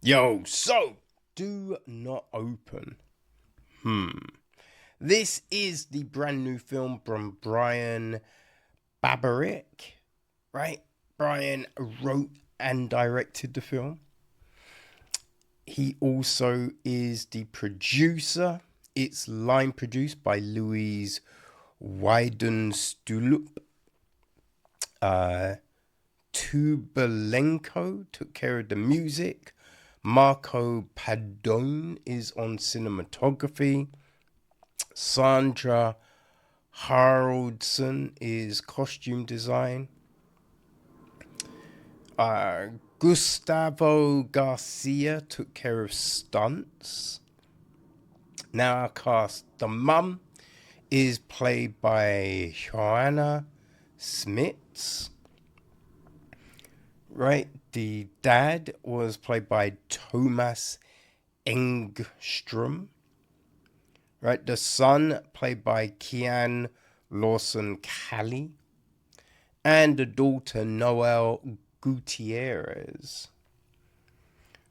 Yo, so do not open. This is the brand new film from Brian Babarick, right? Brian wrote and directed the film. He also is the producer. It's line produced by Louise Weidenstulup. Uh, Tubalenko took care of the music. Marco Padone is on cinematography. Sandra Haraldson is costume design. Gustavo Garcia took care of stunts. Now our cast. The mum is played by Joanna Smits. Right? The dad was played by Thomas Engstrom. Right? The son played by Kian Lawson-Khalili. And the daughter, Noel Gutierrez.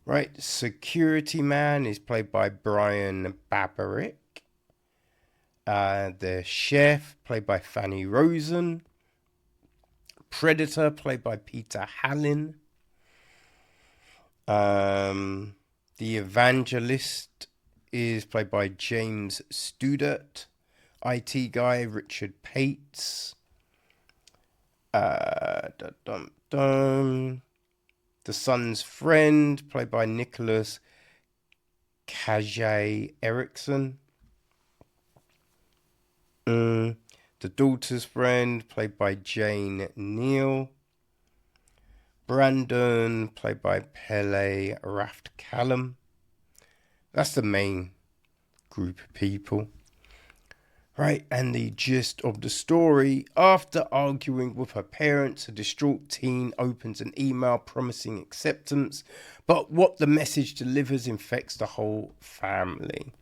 Right? Security man is played by Brian Babarick. The chef, played by Fanny Rosen. Predator, played by Peter Hallin. The evangelist is played by James Studert. IT guy, Richard Pates. The son's friend, played by Nicholas Kajay Eriksson. The daughter's friend, played by Jane Neal. Brandon, played by Pele Raft Callum. That's the main group of people. Right, and the gist of the story: after arguing with her parents, a distraught teen opens an email promising acceptance, but what the message delivers infects the whole family.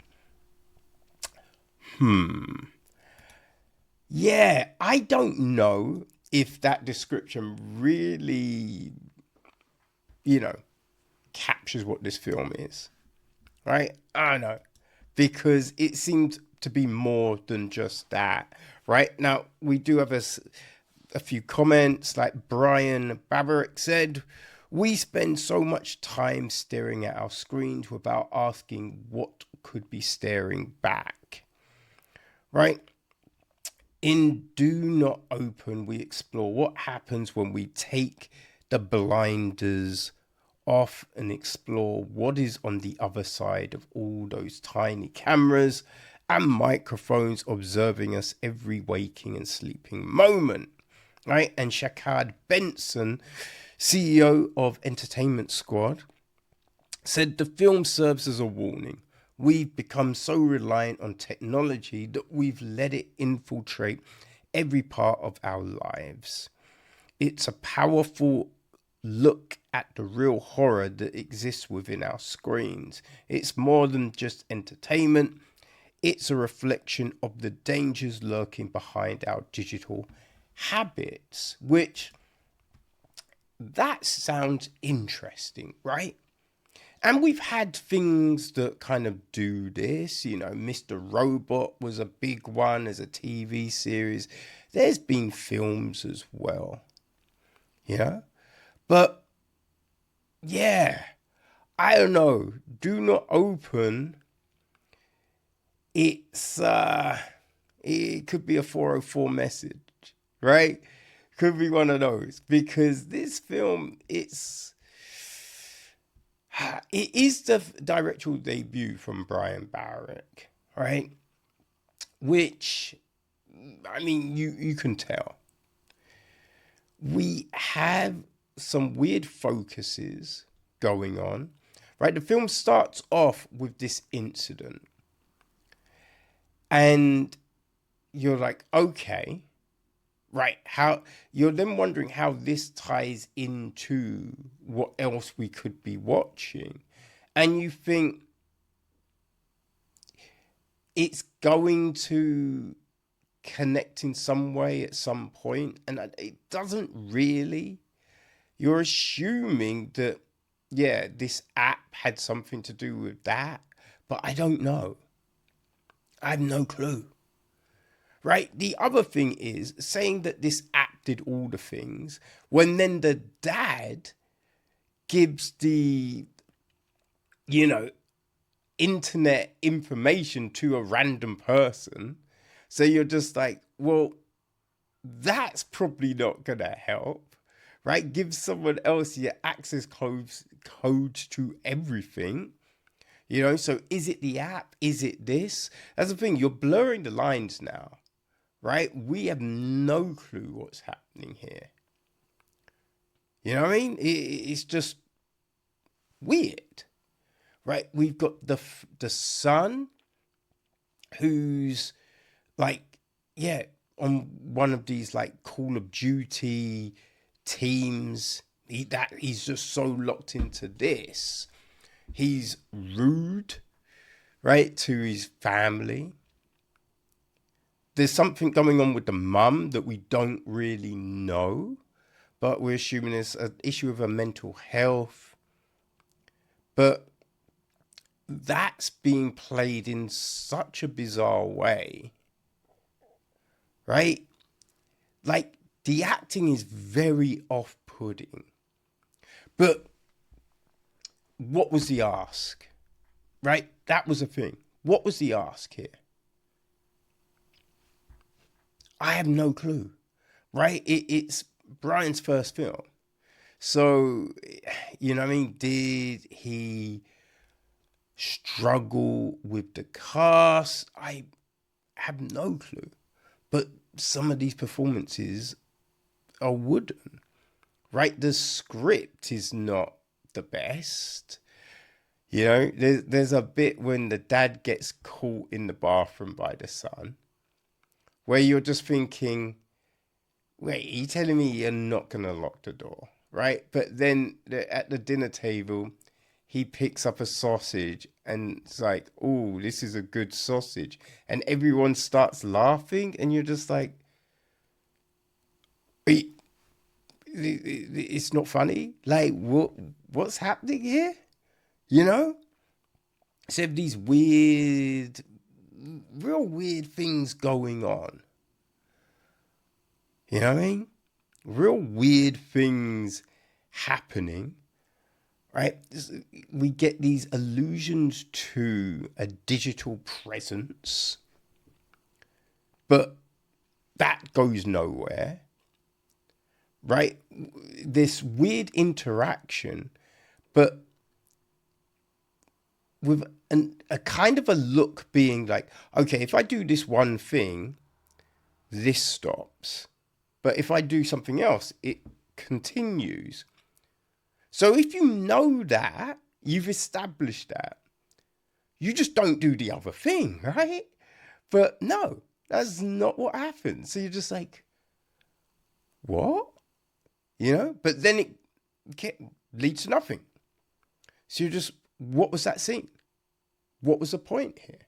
Yeah, I don't know if that description really, captures what this film is. Right? I don't know. Because it seemed to be more than just that. Right? Now, we do have a few comments. Like Brian Babarick said, we spend so much time staring at our screens without asking what could be staring back. Right? In Do Not Open, we explore what happens when we take the blinders off and explore what is on the other side of all those tiny cameras and microphones observing us every waking and sleeping moment. Right? And Shakad Benson, CEO of Entertainment Squad, said the film serves as a warning. We've become so reliant on technology that we've let it infiltrate every part of our lives. It's a powerful look at the real horror that exists within our screens. It's more than just entertainment, it's a reflection of the dangers lurking behind our digital habits, which that sounds interesting, right? And we've had things that kind of do this. Mr. Robot was a big one as a TV series. There's been films as well, you know? But yeah, I don't know. Do Not Open. It could be a 404 message, right? Could be one of those because this film, it is the directorial debut from Brian Barrick, right? Which, I mean, you can tell. We have some weird focuses going on, right? The film starts off with this incident, and you're like, okay, right? How you're then wondering how this ties into what else we could be watching, and you think it's going to connect in some way at some point, and it doesn't really. You're assuming that yeah, this app had something to do with that, but I don't know. I have no clue. Right? The other thing is saying that this app did all the things when then the dad gives the, you know, internet information to a random person. So you're just like, well, that's probably not going to help, right? Give someone else your access codes to everything. So is it the app? Is it this? That's the thing. You're blurring the lines now, right? We have no clue what's happening here. You know what I mean? It's just weird, right? We've got the son who's like, yeah, on one of these like Call of Duty teams. He's just so locked into this. He's rude, right, to his family. There's something going on with the mum that we don't really know, but we're assuming it's an issue of her mental health. But that's being played in such a bizarre way, right? Like, the acting is very off-putting. But what was the ask? Right? That was the thing. What was the ask here? I have no clue. Right? It's Brian's first film. So, you know what I mean? Did he struggle with the cast? I have no clue. But some of these performances are wooden. Right? The script is not the best. There's a bit when the dad gets caught in the bathroom by the son, where you're just thinking, wait, are you telling me you're not going to lock the door? Right? But then at the dinner table, he picks up a sausage and it's like, oh, this is a good sausage. And everyone starts laughing and you're just like, it's not funny. Like, what's happening here? You know? So these weird, real weird things going on. You know what I mean? Real weird things happening, right? We get these allusions to a digital presence, but that goes nowhere, right? This weird interaction, but with a kind of a look being like, okay, if I do this one thing, this stops. But if I do something else, it continues. So if you know that, you've established that, you just don't do the other thing, right? But no, that's not what happens. So you're just like, what? But then it leads to nothing. So you're just, what was that scene? What was the point here?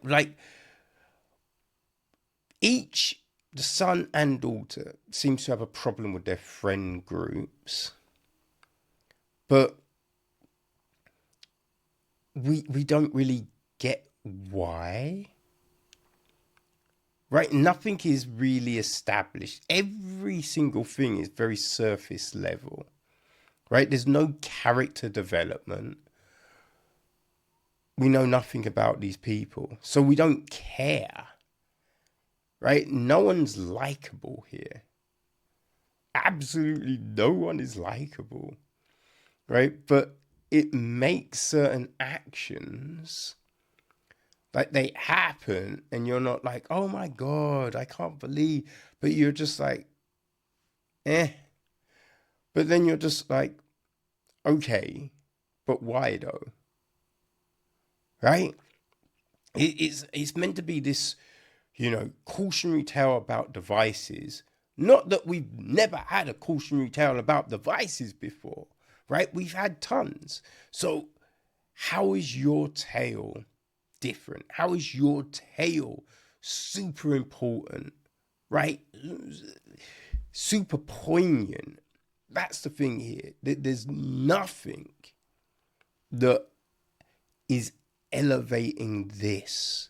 Like the son and daughter seems to have a problem with their friend groups, but we don't really get why. Right? Nothing is really established. Every single thing is very surface level. Right? There's no character development. We know nothing about these people, so we don't care. Right? No one's likable here. Absolutely no one is likable. Right? But it makes certain actions, like, they happen and you're not like, oh my God, I can't believe. But you're just like, eh. But then you're just like, okay, but why though? Right? It's meant to be this, cautionary tale about devices. Not that we've never had a cautionary tale about devices before, right? We've had tons. So how is your tale different? How is your tale super important, right? Super poignant, That's the thing here. There's nothing that is elevating this,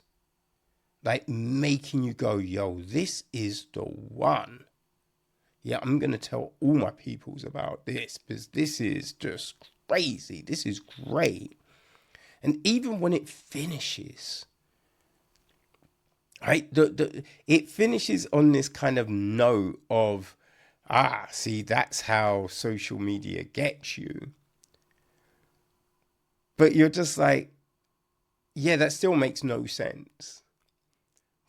like making you go, yo, this is the one. Yeah, I'm going to tell all my peoples about this because this is just crazy. This is great. And even when it finishes, right, it finishes on this kind of note of, see, that's how social media gets you. But you're just like, yeah, that still makes no sense.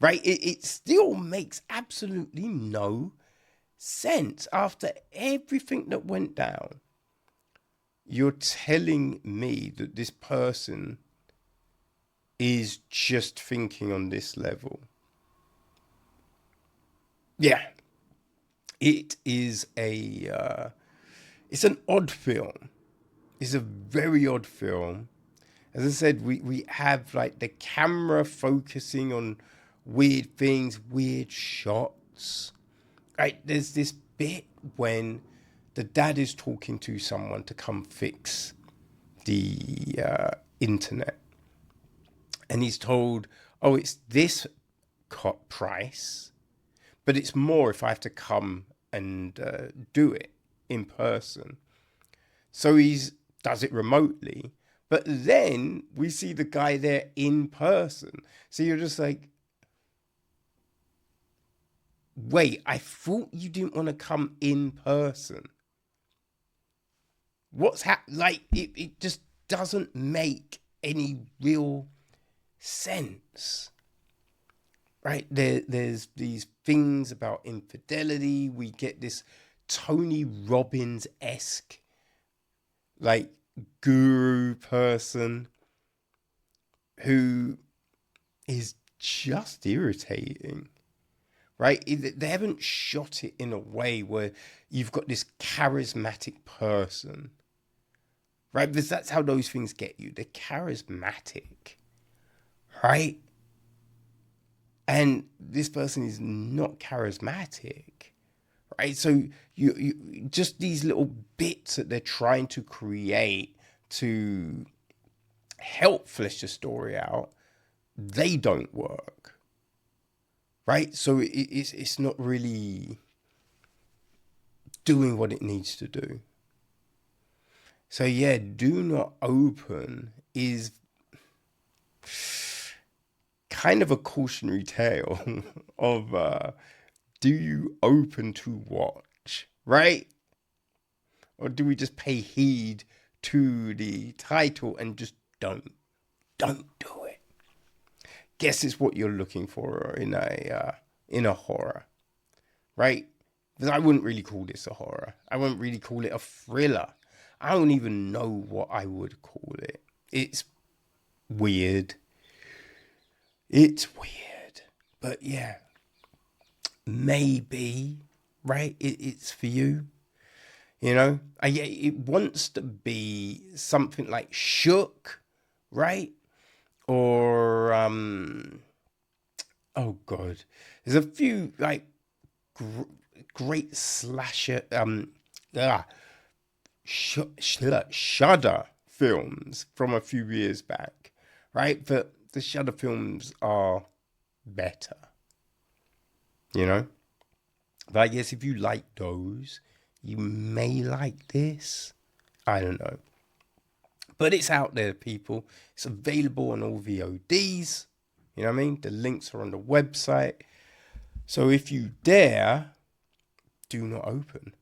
Right? It still makes absolutely no sense after everything that went down. You're telling me that this person is just thinking on this level. Yeah, it is it's an odd film. It's a very odd film. As I said, we have like the camera focusing on weird things, weird shots. Right, there's this bit when the dad is talking to someone to come fix the internet. And he's told, oh, it's this price, but it's more if I have to come and do it in person. So does it remotely. But then we see the guy there in person. So you're just like, wait, I thought you didn't want to come in person. What's happened? Like, it just doesn't make any real sense. Right? There's these things about infidelity. We get this Tony Robbins-esque, like, guru person who is just irritating. Right? They haven't shot it in a way where you've got this charismatic person. Right? Because that's how those things get you. They're charismatic. Right? And this person is not charismatic. Right? So you just these little bits that they're trying to create to help flesh the story out, they don't work. Right? So it's not really doing what it needs to do. So yeah, Do Not Open is kind of a cautionary tale of do you open to watch, right? Or do we just pay heed to the title and just don't do it? Guess it's what you're looking for in a horror, right? Because I wouldn't really call this a horror. I wouldn't really call it a thriller. I don't even know what I would call it. It's weird. It's weird. But yeah, maybe, right? It's for you. You know? Yeah, it wants to be something like Shook, right? Or, oh God. There's a few, like, great slasher, Shudder films from a few years back, right? But the Shudder films are better, you know? But I guess if you like those, you may like this. I don't know. But it's out there, people. It's available on all VODs. You know what I mean? The links are on the website. So if you dare, Do Not Open.